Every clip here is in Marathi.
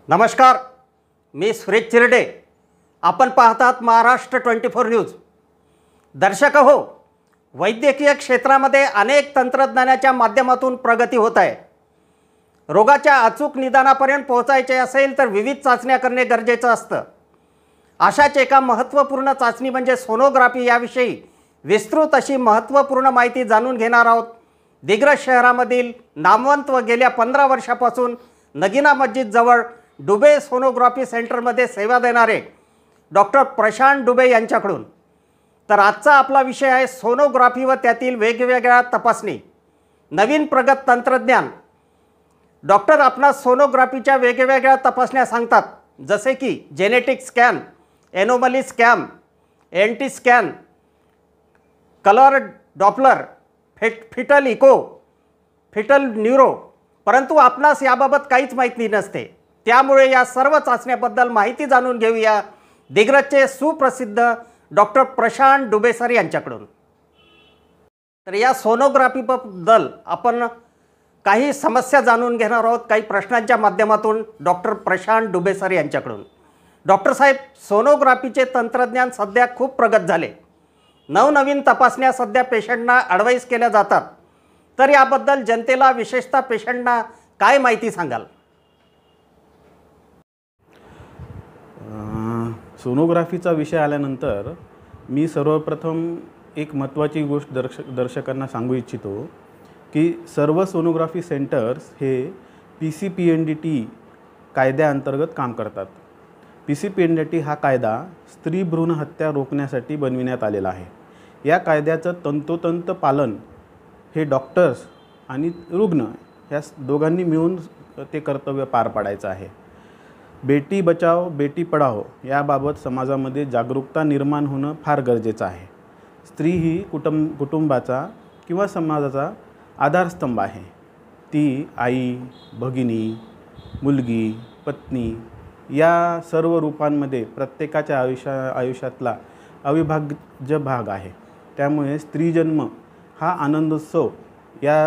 नमस्कार, मी सुरेश चिरडे. आपण पाहतात महाराष्ट्र 24 न्यूज. दर्शक हो, वैद्यकीय क्षेत्रामध्ये अनेक तंत्रज्ञानाच्या माध्यमातून प्रगती होत आहे. रोगाच्या अचूक निदानापर्यंत पोहोचायचे असेल तर विविध चाचण्या करणे गरजेचं असतं. अशाच एका महत्त्वपूर्ण चाचणी म्हणजे सोनोग्राफी. याविषयी विस्तृत अशी महत्त्वपूर्ण माहिती जाणून घेणार आहोत. दिग्रस शहरामधील नामवंत व गेल्या 15 वर्षापासून नगीना मस्जिद जवळ डुबे सोनोग्राफी सेंटरमध्ये सेवा देणारे डॉक्टर प्रशांत डुबे यांच्याकडून. तर आजचा आपला विषय आहे सोनोग्राफी व त्यातील वेगवेगळ्या तपासणी. नवीन प्रगत तंत्रज्ञान. डॉक्टर आपणास सोनोग्राफीच्या वेगवेगळ्या तपासण्या सांगतात, जसे की genetic scan, anomaly scan, NT scan, colour Doppler, fetal echo, fetal neuro. परंतु आपणास याबाबत काहीच माहिती नसते. त्यामुळे या सर्व चाचण्याबद्दल माहिती जाणून घेऊया दिग्रसचे सुप्रसिद्ध डॉक्टर प्रशांत डुबे सर यांच्याकडून. तर या सोनोग्राफीबद्दल आपण काही समस्या जाणून घेणार आहोत काही प्रश्नांच्या माध्यमातून डॉक्टर प्रशांत डुबे सर यांच्याकडून. डॉक्टर साहेब, सोनोग्राफीचे तंत्रज्ञान सध्या खूप प्रगत झाले. नवनवीन तपासण्या सध्या पेशंटना ॲडवाईस केल्या जातात. तर याबद्दल जनतेला, विशेषतः पेशंटना काय माहिती सांगाल? सोनोग्राफीचा विषय आल्यानंतर मी सर्वप्रथम एक महत्त्वाची गोष्ट दर्शकांना सांगू इच्छितो की सर्व सोनोग्राफी सेंटर्स हे PCPNDT कायद्याअंतर्गत काम करतात. PCPNDT हा कायदा स्त्री भ्रूण हत्या रोखण्यासाठी बनविण्यात आलेला आहे. या कायद्याचं तंतोतंत पालन हे डॉक्टर्स आणि रुग्ण या दोघांनी मिळून ते कर्तव्य पार पाडायचं आहे. बेटी बचाओ बेटी पढाओ याबाबत समाजामध्ये जागरूकता निर्माण होणं फार गरजेचं आहे. स्त्री ही कुटुंबाचा किंवा समाजाचा आधारस्तंभ आहे. ती आई, भगिनी, मुलगी, पत्नी या सर्व रूपांमध्ये प्रत्येकाच्या आयुष्यातला अविभाज्य भाग आहे. त्यामुळे स्त्री जन्म हा आनंदोत्सव या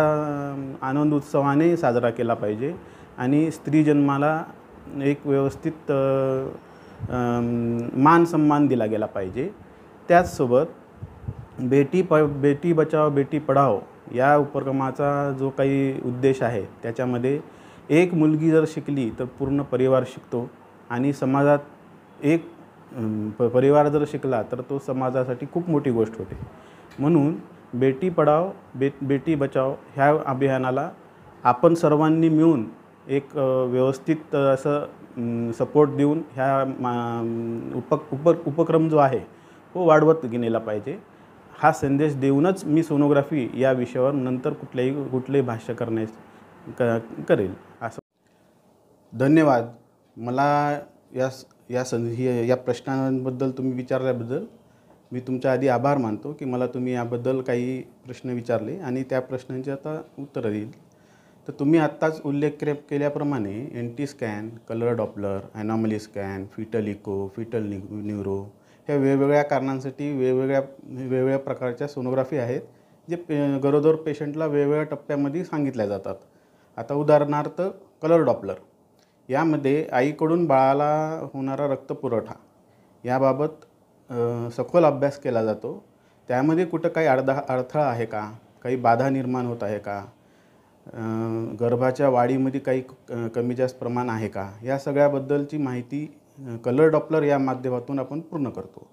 आनंदोत्सवाने साजरा केला पाहिजे आणि स्त्री जन्माला एक व्यवस्थित मान सन्मान दिला गेला पाहिजे. त्याचसोबत बेटी बचाओ बेटी पढाओ या उपक्रमाचा जो काही उद्देश आहे त्याच्यामध्ये एक मुलगी जर शिकली तर पूर्ण परिवार शिकतो आणि समाजात एक परिवार जर शिकला तर तो समाजासाठी खूप मोठी गोष्ट होते. म्हणून बेटी पढाओ बेटी बचाओ ह्या अभियानाला आपण सर्वांनी मिळून एक व्यवस्थित असं सपोर्ट देऊन ह्या उपक्रम जो आहे तो वाढवत गेलेला पाहिजे. हा संदेश देऊनच मी सोनोग्राफी या विषयावर नंतर कुठलेही भाष्य करेल. असं. धन्यवाद. मला या प्रश्नांबद्दल तुम्ही विचारल्याबद्दल मी तुमच्या आधी आभार मानतो की मला तुम्ही याबद्दल काही प्रश्न विचारले आणि त्या प्रश्नांची आता उत्तरं देईल. तर तुम्ही आत्ताच उल्लेख केल्याप्रमाणे NT scan, colour Doppler, anomaly scan, fetal echo, fetal neuro ह्या वेगवेगळ्या कारणांसाठी वेगवेगळ्या प्रकारच्या सोनोग्राफी आहेत जे गरोदर पेशंटला वेगवेगळ्या टप्प्यामध्ये सांगितल्या जातात. आता उदाहरणार्थ कलर डॉपलर यामध्ये आईकडून बाळाला होणारा रक्तपुरवठा याबाबत सखोल अभ्यास केला जातो. त्यामध्ये कुठं काही अडथळा आहे का, काही बाधा निर्माण होत आहे का, गर्भाच्या वाढीमध्ये काही कमी जास्त प्रमाण आहे का, या सगळ्याबद्दलची माहिती कलर डॉपलर या माध्यमातून आपण पूर्ण करतो.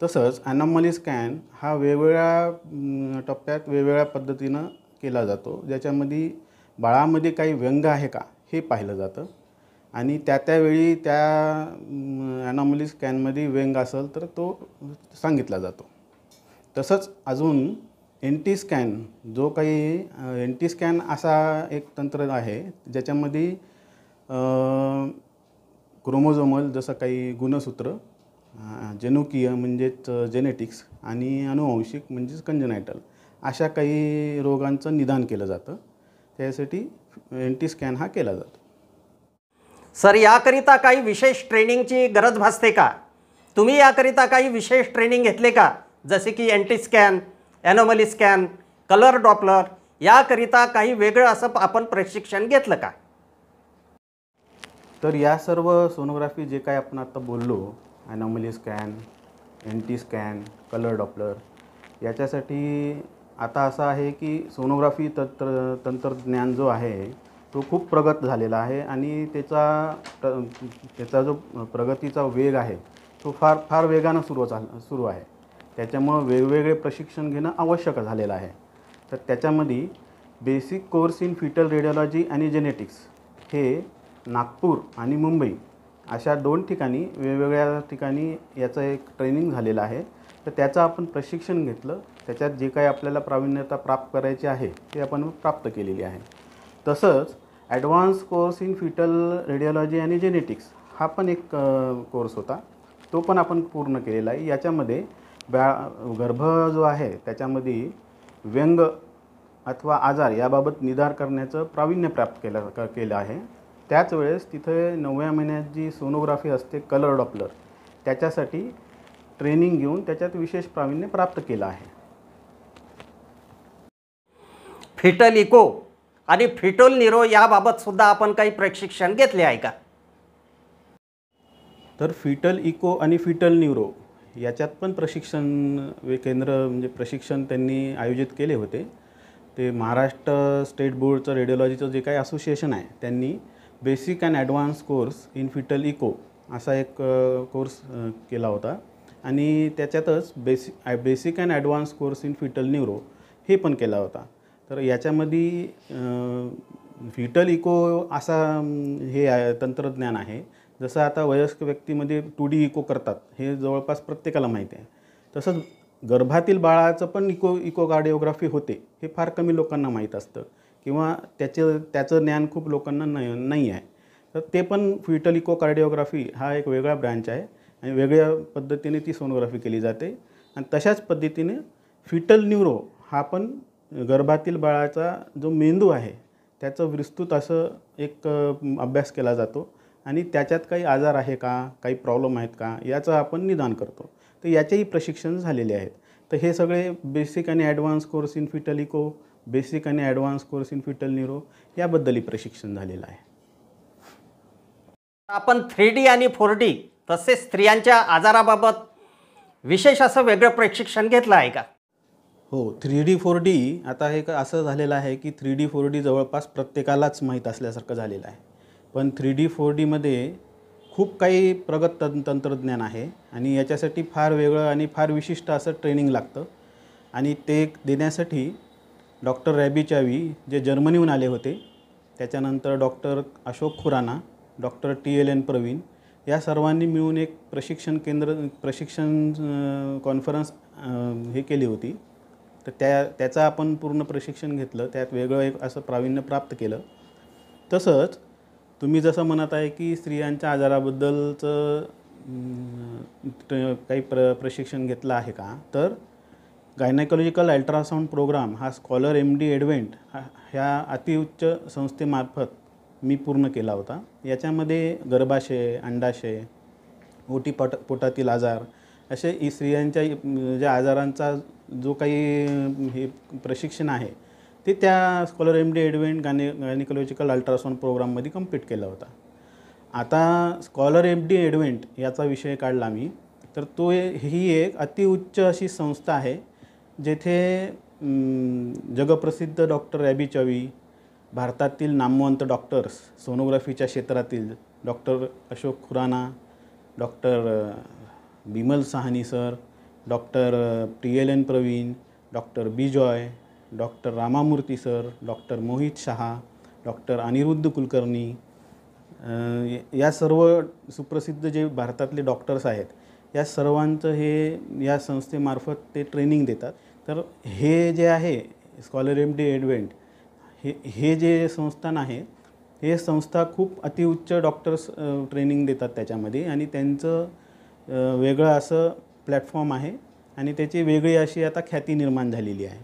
तसंच एनॉमली स्कॅन हा वेगवेगळ्या टप्प्यात वेगवेगळ्या पद्धतीनं केला जातो, ज्याच्यामध्ये बाळामध्ये काही व्यंग आहे का हे पाहिलं जातं आणि त्यावेळी त्या एनॉमली स्कॅनमध्ये व्यंग असेल तर तो सांगितला जातो. तसंच अजून NT स्कॅन जो काही NT स्कॅन असा एक तंत्र आहे ज्याच्यामध्ये क्रोमोझोमल जसं काही गुणसूत्र, जनुकीय म्हणजेच जेनेटिक्स आणि अनुवांशिक म्हणजेच कंजनायटल अशा काही रोगांचं निदान केलं जातं. त्यासाठी NT स्कॅन हा केला जातो. सर, याकरिता काही विशेष ट्रेनिंगची गरज भासते का? तुम्ही याकरिता काही विशेष ट्रेनिंग घेतले का, जसे की NT scan, anomaly scan, colour Doppler याकरिता काही वेगळं असं आपण प्रशिक्षण घेतलं का? तर या सर्व सोनोग्राफी जे काय आपण आता बोललो, anomaly scan, NT scan, colour Doppler, याच्यासाठी आता असं आहे की सोनोग्राफी तंत्रज्ञान जो आहे तो खूप प्रगत झालेला आहे आणि त्याचा जो प्रगतीचा वेग आहे तो फार वेगानं सुरू आहे. त्याच्यामुळं वेगवेगळे प्रशिक्षण घेणं आवश्यक झालेलं आहे. तर त्याच्यामध्ये basic course in fetal radiology आणि जेनेटिक्स हे नागपूर आणि मुंबई अशा 2 ठिकाणी वेगवेगळ्या ठिकाणी याचं एक ट्रेनिंग झालेलं आहे. तर त्याचं आपण प्रशिक्षण घेतलं. त्याच्यात जे काही आपल्याला प्रावीण्यता प्राप्त करायची आहे ते आपण प्राप्त केलेली आहे. तसंच advance course in fetal radiology आणि जेनेटिक्स हा पण एक कोर्स होता. तो पण आपण पूर्ण केलेला आहे. याच्यामध्ये गर्भ जो आहे त्याच्यामध्ये व्यंग अथवा आजार याबाबत निदान करण्याचं प्रावीण्य प्राप्त केलं आहे. त्याच वेळेस तिथे 9व्या महिन्यात जी सोनोग्राफी असते कलर डॉपलर, त्याच्यासाठी ट्रेनिंग घेऊन त्याच्यात विशेष प्रावीण्य प्राप्त केलं आहे. फिटल इको आणि फिटल न्यूरो याबाबत सुद्धा आपण काही प्रशिक्षण घेतले आहे का? तर फिटल इको आणि फिटल न्यूरो याच्यात पण प्रशिक्षण केंद्र म्हणजे प्रशिक्षण त्यांनी आयोजित केले होते. ते महाराष्ट्र स्टेट बोर्डचं रेडिओलॉजीचं जे काही असोसिएशन आहे त्यांनी basic and advance course in fetal echo असा एक कोर्स केला होता आणि त्याच्यातच basic and advance course in fetal neuro हे पण केला होता. तर याच्यामध्ये फिटल इको असा हे तंत्रज्ञान आहे. जसं आता वयस्क व्यक्तीमध्ये 2D इको करतात हे जवळपास प्रत्येकाला माहिती आहे. तसंच गर्भातील बाळाचं पण इकोकार्डिओग्राफी होते हे फार कमी लोकांना माहीत असतं किंवा त्याचं ज्ञान खूप लोकांना नाही आहे. तर ते पण फिटल इकोकार्डिओग्राफी हा एक वेगळा ब्रँच आहे आणि वेगळ्या पद्धतीने ती सोनोग्राफी केली जाते. आणि तशाच पद्धतीने फिटल न्यूरो हा पण गर्भातील बाळाचा जो मेंदू आहे त्याचं विस्तृत असं एक अभ्यास केला जातो आणि त्याच्यात काही आजार आहे का, काही प्रॉब्लेम आहेत का याचं आपण निदान करतो. तर याचेही प्रशिक्षण झालेले आहेत. तर हे सगळे बेसिक आणि advance course in fetal echo, basic आणि advance course in fetal neuro याबद्दलही प्रशिक्षण झालेलं आहे. आपण 3D आणि 4D तसेच स्त्रियांच्या आजाराबाबत विशेष असं वेगळं प्रशिक्षण घेतलं आहे का? हो, 3D 4D आता हे असं झालेलं आहे की 3D 4D जवळपास प्रत्येकालाच माहीत असल्यासारखं झालेलं आहे. पण 3D 4Dमध्ये खूप काही प्रगत तंत्रज्ञान आहे आणि याच्यासाठी फार वेगळं आणि फार विशिष्ट असं ट्रेनिंग लागतं. आणि ते देण्यासाठी डॉक्टर रॅबी चावी जे जर्मनीहून आले होते, त्याच्यानंतर doctor Ashok Khurana, doctor TLN Praveen या सर्वांनी मिळून एक प्रशिक्षण कॉन्फरन्स हे केली होती. तर त्याचं आपण पूर्ण प्रशिक्षण घेतलं. त्यात वेगळं एक असं प्रावीण्य प्राप्त केलं. तसंच तुम्ही जसं म्हणत आहे की स्त्रियांच्या आजाराबद्दलचं काही प्रशिक्षण घेतलं आहे का, तर गायनेकॉलॉजिकल अल्ट्रासाऊंड प्रोग्राम हा स्कॉलर MD ॲडव्हेंट ह्या अतिउच्च संस्थेमार्फत मी पूर्ण केला होता. याच्यामध्ये गर्भाशय, अंडाशय, पोटातील आजार असे स्त्रियांच्या ज्या आजारांचा जो काही हे प्रशिक्षण आहे ते त्या स्कॉलर MD ॲडव्हेंट गायनेकॉलॉजिकल अल्ट्रासाऊंड प्रोग्राममध्ये कंप्लीट केला होता. आता स्कॉलर MD ॲडव्हेंट याचा विषय काढला मी, तर ही एक अतिउच्च अशी संस्था आहे जेथे जगप्रसिद्ध डॉक्टर रॅबी चावी, भारतातील नामवंत डॉक्टर्स सोनोग्राफीच्या क्षेत्रातील doctor Ashok Khurana, doctor Bimal Sahni sir, doctor TLN Praveen, doctor Bijoy, doctor Ramamurthy sir, doctor Mohit Shah, doctor Aniruddha Kulkarni या सर्व सुप्रसिद्ध जे भारतातले डॉक्टर्स आहेत या सर्वांचं हे या संस्थेमार्फत ते ट्रेनिंग देतात. तर हे जे आहे स्कॉलर MD ॲडव्हेंट हे जे संस्थान आहे हे संस्था खूप अतिउच्च डॉक्टर्स ट्रेनिंग देतात त्याच्यामध्ये आणि त्यांचं वेगळं असं प्लॅटफॉर्म आहे आणि त्याची वेगळी अशी आता ख्याती निर्माण झालेली आहे.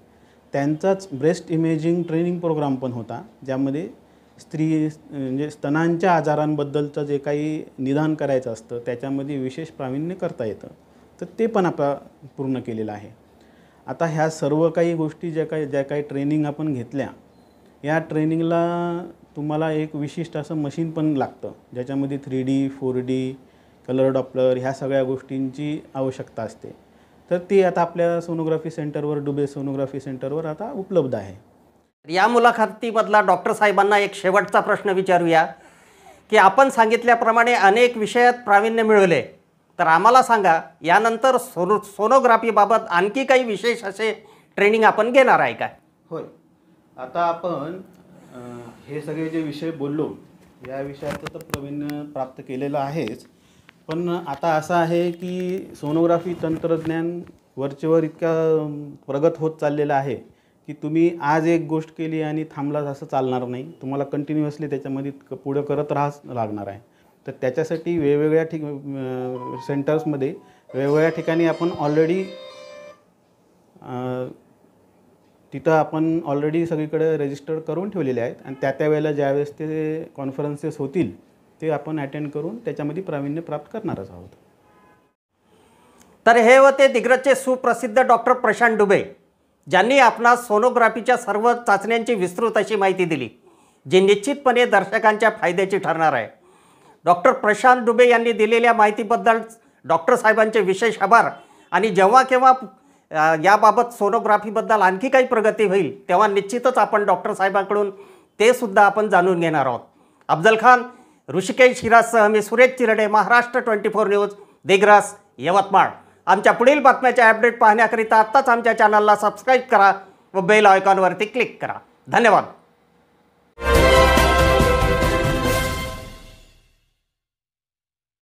त्यांचाच ब्रेस्ट इमेजिंग ट्रेनिंग प्रोग्राम पण होता ज्यामध्ये म्हणजे स्तनांच्या आजारांबद्दलचं जे काही निदान करायचं असतं त्याच्यामध्ये विशेष प्रावीण्य करता येतं. तर ते पण आपण पूर्ण केलेलं आहे. आता ह्या सर्व काही गोष्टी ज्या काही ट्रेनिंग आपण घेतल्या या ट्रेनिंगला तुम्हाला एक विशिष्ट असं मशीन पण लागतं, ज्याच्यामध्ये 3D 4D कलर डॉपलर ह्या सगळ्या गोष्टींची आवश्यकता असते. तर ते आता आपल्या सोनोग्राफी सेंटरवर, डुबे सोनोग्राफी सेंटरवर आता उपलब्ध आहे. या मुलाखतीमधला डॉक्टर साहेबांना एक शेवटचा प्रश्न विचारूया की आपण सांगितल्याप्रमाणे अनेक विषयात प्रावीण्य मिळवले, तर आम्हाला सांगा यानंतर सोनोग्राफीबाबत आणखी काही विशेष असे ट्रेनिंग आपण घेणार आहे का? होय, आता आपण हे सगळे जे विषय बोललो या विषयाचं तर प्रावीण्य प्राप्त केलेलं आहेच, पण आता असं आहे की सोनोग्राफी तंत्रज्ञान वरचेवर इतका प्रगत होत चाललेलं आहे की तुम्ही आज एक गोष्ट केली आणि थांबलाच असं चालणार नाही. तुम्हाला कंटिन्युअसली त्याच्यामध्ये पुढं करत राहाच लागणार आहे. तर त्याच्यासाठी वेगवेगळ्या सेंटर्समध्ये वेगवेगळ्या ठिकाणी आपण ऑलरेडी तिथं आपण ऑलरेडी सगळीकडे रजिस्टर करून ठेवलेले आहेत आणि त्या वेळेला ज्यावेळेस ते कॉन्फरन्सेस होतील ते आपण अटेंड करून त्याच्यामध्ये प्रावीण्य प्राप्त करणारच आहोत. तर हे होते दिग्रजचे सुप्रसिद्ध डॉक्टर प्रशांत डुबे, ज्यांनी आपणास सोनोग्राफीच्या सर्व चाचण्यांची विस्तृत अशी माहिती दिली, जी निश्चितपणे दर्शकांच्या फायद्याची ठरणार आहे. डॉक्टर प्रशांत डुबे यांनी दिलेल्या माहितीबद्दल डॉक्टर साहेबांचे विशेष आभार. आणि जेव्हा केव्हा याबाबत सोनोग्राफीबद्दल आणखी काही प्रगती होईल तेव्हा निश्चितच आपण डॉक्टर साहेबांकडून ते सुद्धा आपण जाणून घेणार आहोत. अफजल खान, ऋषिकेश हिराजसह मी सुरेश चिरडे, महाराष्ट्र 24 न्यूज, दिग्रस, यवतमाळ. आमच्या पुढील बातम्याचे अपडेट पाहण्याकरिता आत्ताच आमच्या चॅनलला सबस्क्राईब करा व बेल आयकॉनवरती क्लिक करा. धन्यवाद.